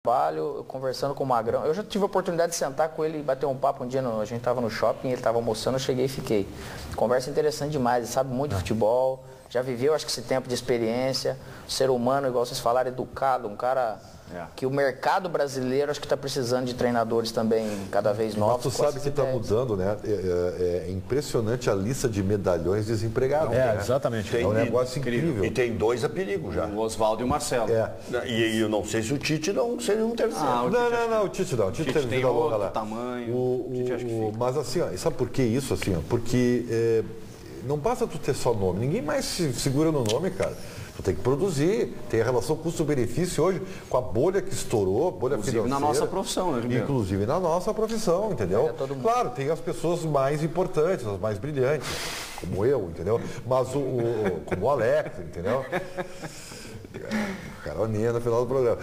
trabalho, conversando com o Magrão. Eu já tive a oportunidade de sentar com ele e bater um papo um dia, a gente estava no shopping, ele estava almoçando, eu cheguei e fiquei. Conversa interessante demais, ele sabe muito de futebol, já viveu acho que esse tempo de experiência, ser humano, igual vocês falaram, educado, um cara que o mercado brasileiro acho que está precisando de treinadores também cada vez novos. Mas tu sabe que está mudando, né? É impressionante a lista de medalhões desempregados. É, exatamente. É um negócio incrível. E tem dois a perigo já. O Oswaldo e o Marcelo. E eu não sei se o Tite não seria um terceiro. Não, o Tite não. O Tite tem outro tamanho. Mas assim, ó, sabe por que isso? Assim, ó? Porque não basta tu ter só nome. Ninguém mais se segura no nome, cara. Tu tem que produzir, tem a relação custo-benefício hoje com a bolha que estourou, bolha financeira. Inclusive na nossa profissão, né, Ribeiro? Inclusive na nossa profissão, entendeu? Claro, tem as pessoas mais importantes, as mais brilhantes, como eu, entendeu? Mas como o Alex, entendeu? Caroninha no final do programa.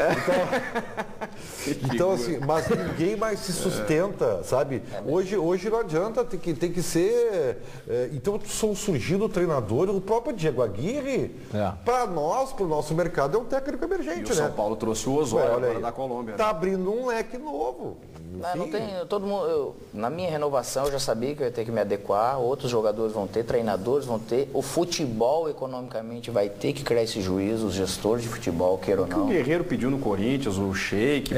Então assim, mas ninguém mais se sustenta, sabe? Hoje não adianta, tem que ser. Então são surgindo treinadores, o próprio Diego Aguirre, para nós, para o nosso mercado, é um técnico emergente, e o São Paulo trouxe o Osório agora da Colômbia. Está abrindo um leque novo. Não tem, todo mundo, na minha renovação eu já sabia que eu ia ter que me adequar, outros jogadores vão ter, treinadores vão ter, o futebol economicamente vai ter que criar esse juízo, os gestores de futebol, queira ou não. O Guerreiro pediu no Corinthians, o Sheik.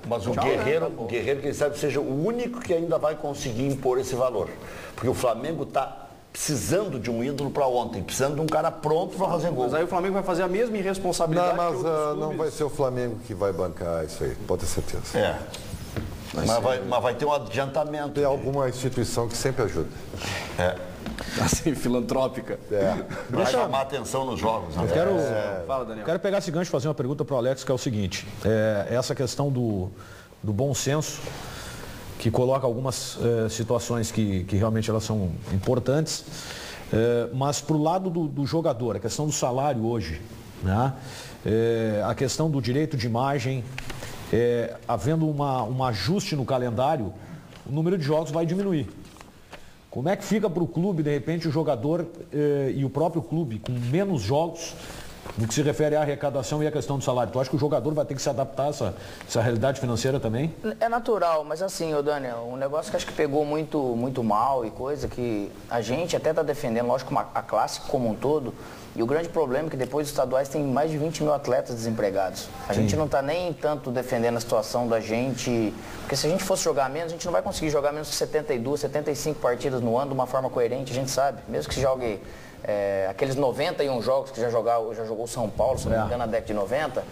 Mas o Guerreiro, quem sabe, seja o único que ainda vai conseguir impor esse valor. Porque o Flamengo está precisando de um ídolo para ontem, precisando de um cara pronto para fazer gol. Mas aí o Flamengo vai fazer a mesma irresponsabilidade que outros clubes. Não vai ser o Flamengo que vai bancar isso aí, pode ter certeza. Mas vai ter um adiantamento. Tem alguma instituição que sempre ajuda. Assim, filantrópica. Vai chamar atenção nos jogos. Né? Fala, Daniel. Quero pegar esse gancho e fazer uma pergunta para o Alex, que é o seguinte. Essa questão do bom senso, que coloca algumas situações que realmente elas são importantes, mas para o lado do jogador, a questão do salário hoje, né? A questão do direito de imagem, havendo um ajuste no calendário, o número de jogos vai diminuir. Como é que fica para o clube, de repente, o jogador e o próprio clube com menos jogos no que se refere à arrecadação e à questão do salário? Tu acha que o jogador vai ter que se adaptar a essa realidade financeira também? É natural, mas assim, Daniel, um negócio que acho que pegou muito mal e coisa que a gente até está defendendo, lógico, a classe como um todo. E o grande problema é que depois os estaduais tem mais de 20 mil atletas desempregados. A gente não está nem tanto defendendo a situação da gente, porque se a gente fosse jogar menos, a gente não vai conseguir jogar menos que 72, 75 partidas no ano de uma forma coerente, a gente sabe. Mesmo que se jogue aqueles 91 jogos que já jogou São Paulo, se não me engano, na década de 90,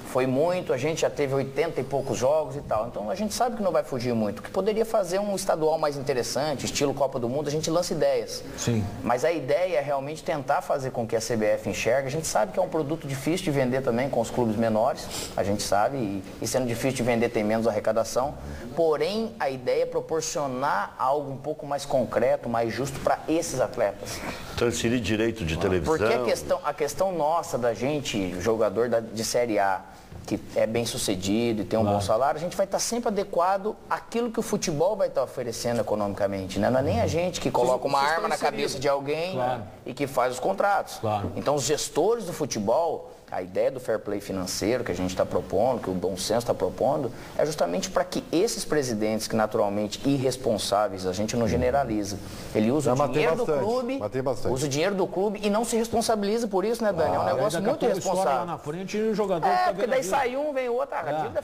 foi muito, a gente já teve 80 e poucos jogos e tal. Então a gente sabe que não vai fugir muito. Que poderia fazer um estadual mais interessante, estilo Copa do Mundo, a gente lança ideias. Sim. Mas a ideia é realmente tentar fazer com que a CBF enxergue. A gente sabe que é um produto difícil de vender também com os clubes menores, a gente sabe, e sendo difícil de vender tem menos arrecadação. Porém, a ideia é proporcionar algo um pouco mais concreto, mais justo para esses atletas. Transferir direito de televisão. Porque a questão nossa da gente, jogador de Série A, que é bem sucedido e tem um bom salário, a gente vai estar sempre adequado àquilo que o futebol vai estar oferecendo economicamente, né? Não é nem a gente que coloca uma arma na cabeça de alguém e que faz os contratos. Então os gestores do futebol, a ideia do fair play financeiro que a gente está propondo, que o bom senso está propondo, é justamente para que esses presidentes que naturalmente irresponsáveis, a gente não generaliza, ele usa o dinheiro do clube, usa o dinheiro do clube e não se responsabiliza por isso, né, Dani? É um negócio muito irresponsável. Lá na frente e o jogador porque daí sai um, vem outro,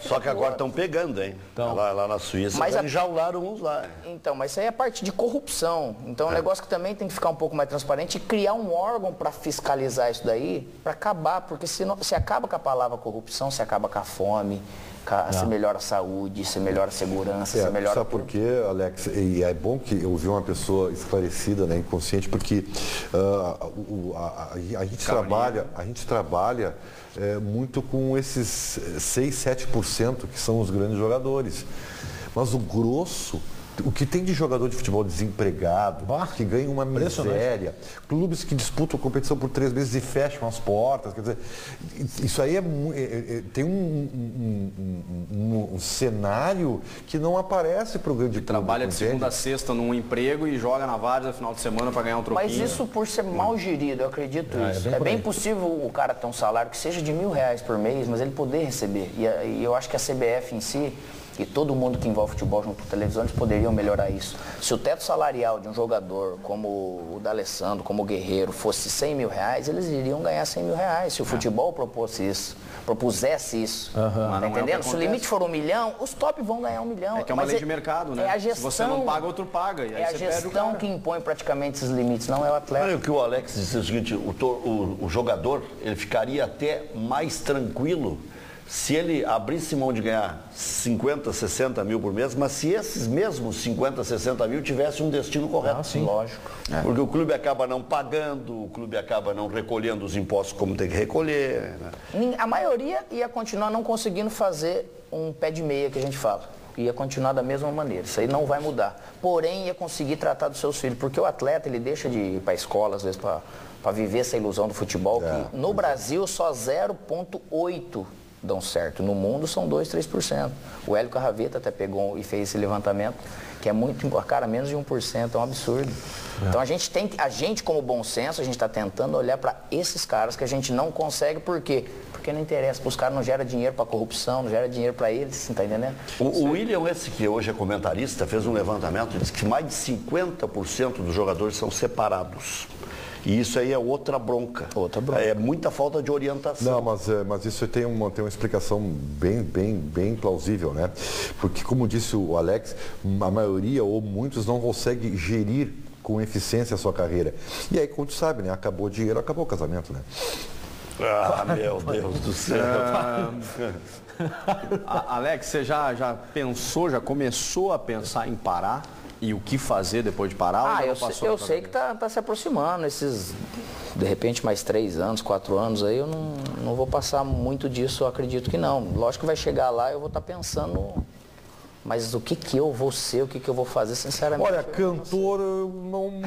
Só que agora estão pegando, hein? Então, lá na Suíça, mas enjaularam uns lá. Então, mas isso aí é parte de corrupção. Então é um negócio que também tem que ficar um pouco mais transparente e criar um órgão para fiscalizar isso daí, para acabar, porque se acaba com a palavra corrupção, se acaba com a fome, se melhora a saúde, se melhora a segurança, se melhora... Sabe por quê, Alex? E é bom que eu vi uma pessoa esclarecida, né, inconsciente, porque a gente trabalha muito com esses 6, 7% que são os grandes jogadores. Mas o grosso... O que tem de jogador de futebol desempregado, que ganha uma miséria, clubes que disputam a competição por 3 meses e fecham as portas, quer dizer, isso aí tem um cenário que não aparece para o grande público. Trabalha de segunda a sexta num emprego e joga na várzea no final de semana para ganhar um troquinho. Mas isso por ser mal gerido, eu acredito isso. É bem possível o cara ter um salário que seja de R$1.000 por mês, mas ele poder receber. E eu acho que a CBF em si e todo mundo que envolve futebol junto com televisão, eles poderiam melhorar isso. Se o teto salarial de um jogador como o D'Alessandro, como o Guerreiro, fosse R$100.000, eles iriam ganhar R$100.000. Se o futebol propusesse isso. Tá entendendo? Se o limite for 1 milhão, os top vão ganhar 1 milhão. É que é uma lei de mercado, né? É a gestão, se você não paga, outro paga. E aí é a gestão que impõe praticamente esses limites, não é o atleta. Olha, o que o Alex disse é o seguinte, o jogador, ele ficaria até mais tranquilo se ele abrisse mão de ganhar 50, 60 mil por mês, mas se esses mesmos 50, 60 mil tivessem um destino correto. Sim, lógico. Porque o clube acaba não pagando, o clube acaba não recolhendo os impostos como tem que recolher. Né? A maioria ia continuar não conseguindo fazer um pé de meia, que a gente fala. Ia continuar da mesma maneira, isso aí não vai mudar. Porém, ia conseguir tratar dos seus filhos, porque o atleta, ele deixa de ir para a escola, às vezes, para viver essa ilusão do futebol, que no Brasil só 0,8% dão certo. No mundo são 2, 3%. O Hélio Carraveta até pegou e fez esse levantamento, que é muito, cara, menos de 1%, é um absurdo. Então a gente como bom senso, a gente está tentando olhar para esses caras que a gente não consegue, por quê? Porque não interessa, os caras não geram dinheiro para corrupção, não gera dinheiro para eles, você tá entendendo? O William, esse que hoje é comentarista, fez um levantamento e disse que mais de 50% dos jogadores são separados. E isso aí é outra bronca. É muita falta de orientação. Não, mas isso tem uma explicação bem plausível, né? Porque, como disse o Alex, a maioria ou muitos não conseguem gerir com eficiência a sua carreira. E aí, como tu sabe, né? Acabou o dinheiro, acabou o casamento, né? Ah, meu Deus do céu. Alex, você já pensou, já começou a pensar em parar? E o que fazer depois de parar? Eu sei que tá se aproximando, esses, de repente, mais 3 anos, 4 anos aí, eu não vou passar muito disso, eu acredito que não. Lógico que vai chegar lá, eu vou estar pensando, mas o que eu vou ser, o que eu vou fazer, sinceramente. Olha, cantor, eu não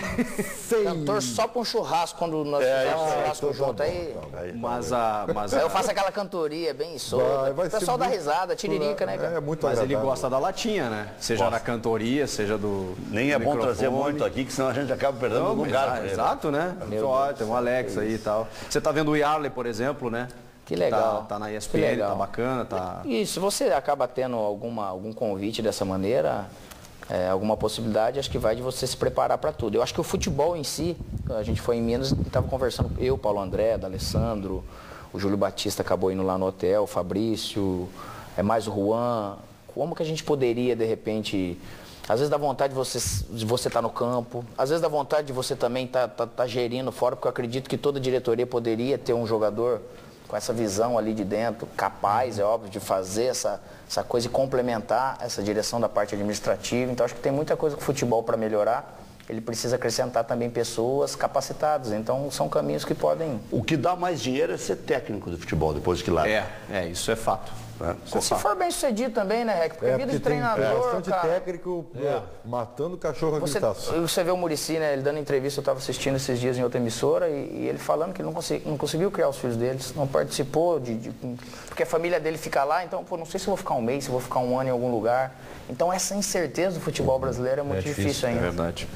sei. Cantor só com churrasco, quando nós fizemos churrasco junto, aí... Aí eu faço aquela cantoria bem solta, o pessoal dá risada, tiririca, né, cara? É muito Mas agradável. ele gosta da latinha, né? Seja na cantoria, seja do Nem é bom trazer muito aqui, que senão a gente acaba perdendo o lugar. Exato, né? Tem um Alex aí e tal. Você tá vendo o Yarley, por exemplo, né? Que legal. Tá na ESPN, tá bacana, tá... E se você acaba tendo algum convite dessa maneira, alguma possibilidade, acho que vai de você se preparar para tudo. Eu acho que o futebol em si, a gente foi em Minas, estava conversando, eu, Paulo André, D'Alessandro, o Júlio Batista acabou indo lá no hotel, o Fabrício, mais o Juan, como que a gente poderia, de repente... Às vezes dá vontade de você estar no campo, às vezes dá vontade de você também tá gerindo fora, porque eu acredito que toda diretoria poderia ter um jogador com essa visão ali de dentro, capaz, é óbvio, de fazer essa coisa e complementar essa direção da parte administrativa. Então, acho que tem muita coisa com o futebol para melhorar. Ele precisa acrescentar também pessoas capacitadas. Então, são caminhos que podem... O que dá mais dinheiro é ser técnico de futebol, depois que lá. Isso é fato. Se for bem sucedido também, né, Rec? Porque a vida de treinador, bastante técnico matando cachorro a gritaço. Você vê o Muricy, né, ele dando entrevista, eu estava assistindo esses dias em outra emissora, e ele falando que ele não conseguiu criar os filhos deles, não participou, porque a família dele fica lá, então, não sei se eu vou ficar um mês, se eu vou ficar um ano em algum lugar. Então, essa incerteza do futebol brasileiro é muito difícil ainda. É verdade.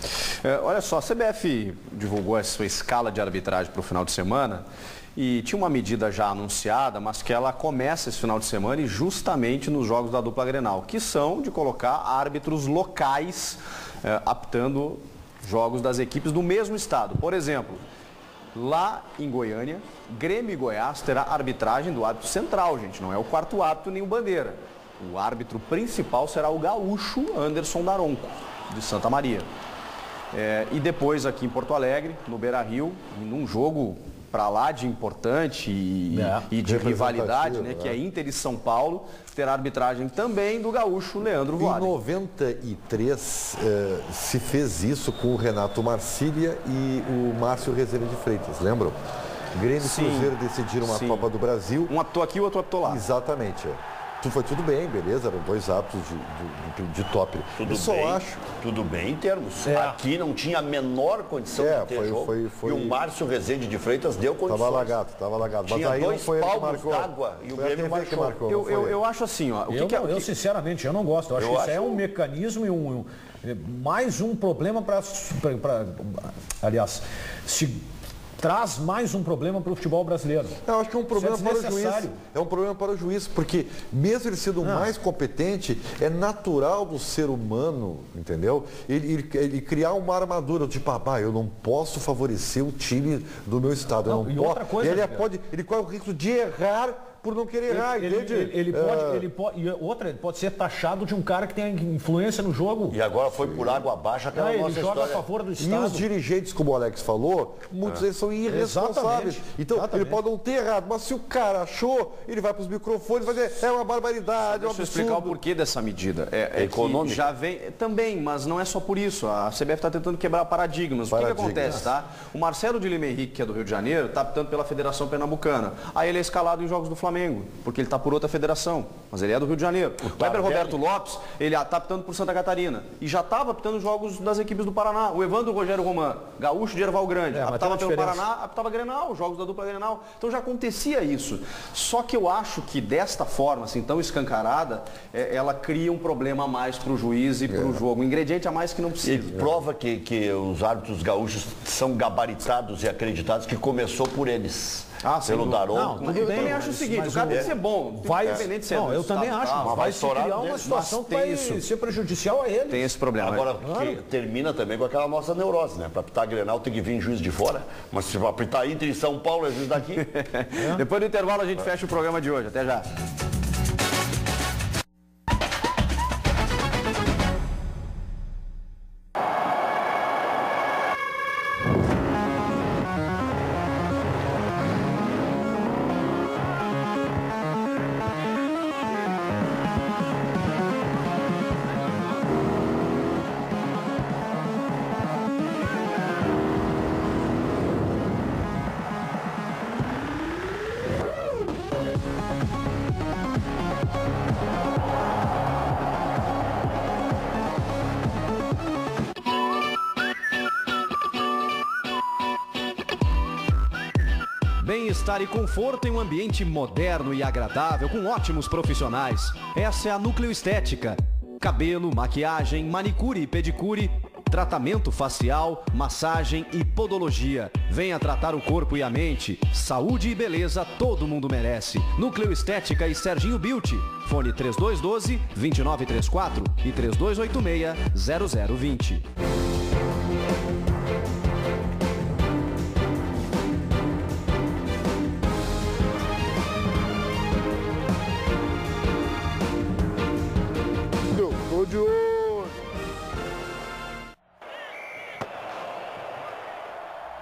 Olha só, a CBF divulgou a sua escala de arbitragem para o final de semana, e tinha uma medida já anunciada, mas que ela começa esse final de semana e justamente nos jogos da dupla Grenal, que são de colocar árbitros locais apitando jogos das equipes do mesmo estado. Por exemplo, lá em Goiânia, Grêmio e Goiás terá arbitragem do árbitro central, gente, não é o quarto árbitro nem o bandeira. O árbitro principal será o gaúcho Anderson Daronco, de Santa Maria. E depois aqui em Porto Alegre, no Beira-Rio, num jogo para lá de importante e de rivalidade, né, que é Inter e São Paulo, terá arbitragem também do gaúcho Leandro Voaden. Em 93 se fez isso com o Renato Marcília e o Márcio Rezende de Freitas, lembram? Grêmio e Cruzeiro decidiram uma Copa do Brasil. Um atuou aqui, o outro atuou lá. Exatamente. Foi tudo bem, beleza, eram 2 árbitros de top. Tudo bem em termos. Aqui não tinha a menor condição de ter jogo. E o Márcio Rezende de Freitas deu condições. Tava lagado. Tinha Mas aí 2 foi palmos d'água e o Grêmio marcou. Eu acho assim, ó. Eu sinceramente, eu não gosto. Eu acho que isso é um mecanismo e mais um problema para... Aliás, se traz mais um problema para o futebol brasileiro. Eu acho que é um problema para o juiz. É um problema para o juiz, porque mesmo ele sendo mais competente, é natural do ser humano, entendeu? Ele criar uma armadura, tipo, eu não posso favorecer o time do meu estado. Eu não posso. Outra coisa, ele corre o risco de errar por não querer errar, entende? Ele pode ser taxado de um cara que tem influência no jogo. E agora foi por água abaixo aquela nossa ele joga história. a favor do Estado. E os dirigentes, como o Alex falou, muitos deles são irresponsáveis. Então, ele pode não ter errado, mas se o cara achou, ele vai para os microfones e vai dizer, é uma barbaridade, é um absurdo. Deixa eu explicar o porquê dessa medida. É econômico. Já vem também, mas não é só por isso. A CBF está tentando quebrar paradigmas. O que acontece, tá? O Marcelo de Lima Henrique, que é do Rio de Janeiro, está optando pela Federação Pernambucana. Aí ele é escalado em jogos do Flamengo, porque ele está por outra federação, mas ele é do Rio de Janeiro. O Weber Roberto Lopes, ele está apitando por Santa Catarina e já estava apitando jogos das equipes do Paraná. O Evandro Rogério Roman, gaúcho de Erval Grande, apitava pelo Paraná, apitava Grenal, jogos da dupla Grenal. Então já acontecia isso. Só que eu acho que desta forma, assim, tão escancarada, ela cria um problema a mais para o juiz e para o jogo. Um ingrediente a mais que não precisa. E prova que os árbitros gaúchos são gabaritados e acreditados que começou por eles. Pelo Daronco. Eu também acho o seguinte, o cara tem que ser bom, independente de ser eu também acho, mas vai se criar uma situação que vai ser prejudicial a ele. Tem esse problema. Agora, termina também com aquela nossa neurose, né? Para apitar Grenal tem que vir juiz de fora, mas se vai apitar Inter em São Paulo, é juiz daqui. Depois do intervalo a gente fecha o programa de hoje. Até já. Bem-estar e conforto em um ambiente moderno e agradável com ótimos profissionais. Essa é a Núcleo Estética. Cabelo, maquiagem, manicure e pedicure, tratamento facial, massagem e podologia. Venha tratar o corpo e a mente. Saúde e beleza todo mundo merece. Núcleo Estética e Serginho Beauty. Fone 3212-2934 e 3286-0020.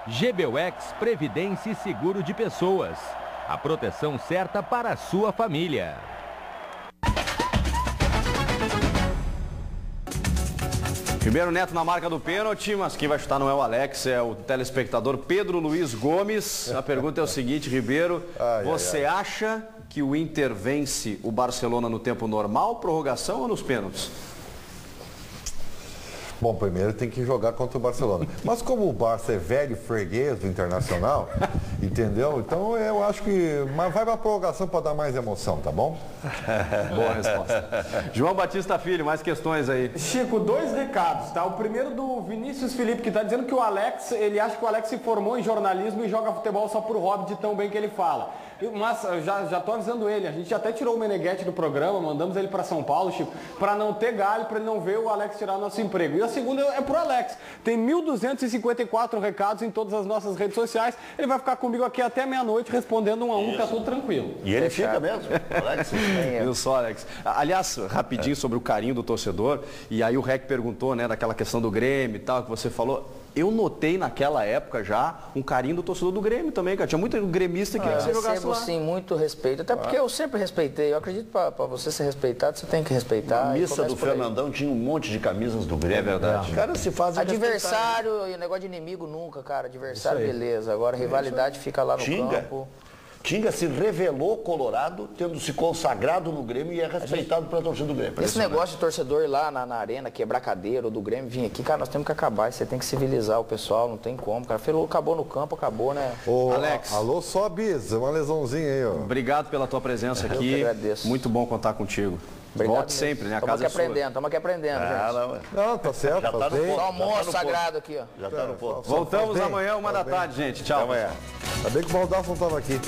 GBUX Previdência e Seguro de Pessoas. A proteção certa para a sua família. Ribeiro Neto na marca do pênalti, mas quem vai chutar não é o Alex, é o telespectador Pedro Luiz Gomes. A pergunta é o seguinte, Ribeiro, você acha que o Inter vence o Barcelona no tempo normal, prorrogação ou nos pênaltis? Bom, primeiro tem que jogar contra o Barcelona. Mas como o Barça é velho freguês do Internacional, entendeu? Então eu acho que... Mas vai para a prorrogação para dar mais emoção, tá bom? Boa resposta. João Batista Filho, mais questões aí. Chico, 2 recados, tá? O primeiro do Vinícius Felipe, que está dizendo que o Alex, ele acha que o Alex se formou em jornalismo e joga futebol só por hobby de tão bem que ele fala. Mas já tô avisando ele, a gente até tirou o Meneghetti do programa, mandamos ele para São Paulo, Chico, para não ter galho, para ele não ver o Alex tirar nosso emprego. E a segunda é pro Alex. Tem 1.254 recados em todas as nossas redes sociais. Ele vai ficar comigo aqui até meia-noite respondendo um a um, tá tudo tranquilo. E ele fica mesmo, Alex. Viu só, Alex? Aliás, rapidinho sobre o carinho do torcedor, e aí o Rec perguntou, né, daquela questão do Grêmio e tal, que você falou. Eu notei naquela época já um carinho do torcedor do Grêmio também, cara. Tinha muito gremista que queria que você jogasse lá. Sim, muito respeito. Até porque eu sempre respeitei. Eu acredito que para você ser respeitado, você tem que respeitar. A missa do Fernandão tinha um monte de camisas do Grêmio. É verdade. Os caras se fazem adversário e o negócio de inimigo nunca, cara. Adversário, beleza. Agora, rivalidade fica lá no campo. Tinga se revelou colorado, tendo se consagrado no Grêmio e é respeitado pela torcida do Grêmio. Esse negócio de torcedor ir lá na arena, quebrar cadeira, ou do Grêmio vir aqui, cara, nós temos que acabar. Você tem que civilizar o pessoal, não tem como, cara. Acabou no campo, acabou, né? Ô, Alex. Alô, só Bis, uma lesãozinha aí, ó. Obrigado pela tua presença aqui. Eu que agradeço. Muito bom contar contigo. Obrigado Volte mesmo. sempre, né? A casa é sua. Estamos aqui aprendendo, gente. Não, tá certo. Já tá no bem. ponto. Só almoço sagrado aqui, ó. Já tá no ponto. Voltamos Tá bem, amanhã, 1 da tarde, gente. Tchau. Até amanhã. Ainda bem que o Baldasso não estava aqui.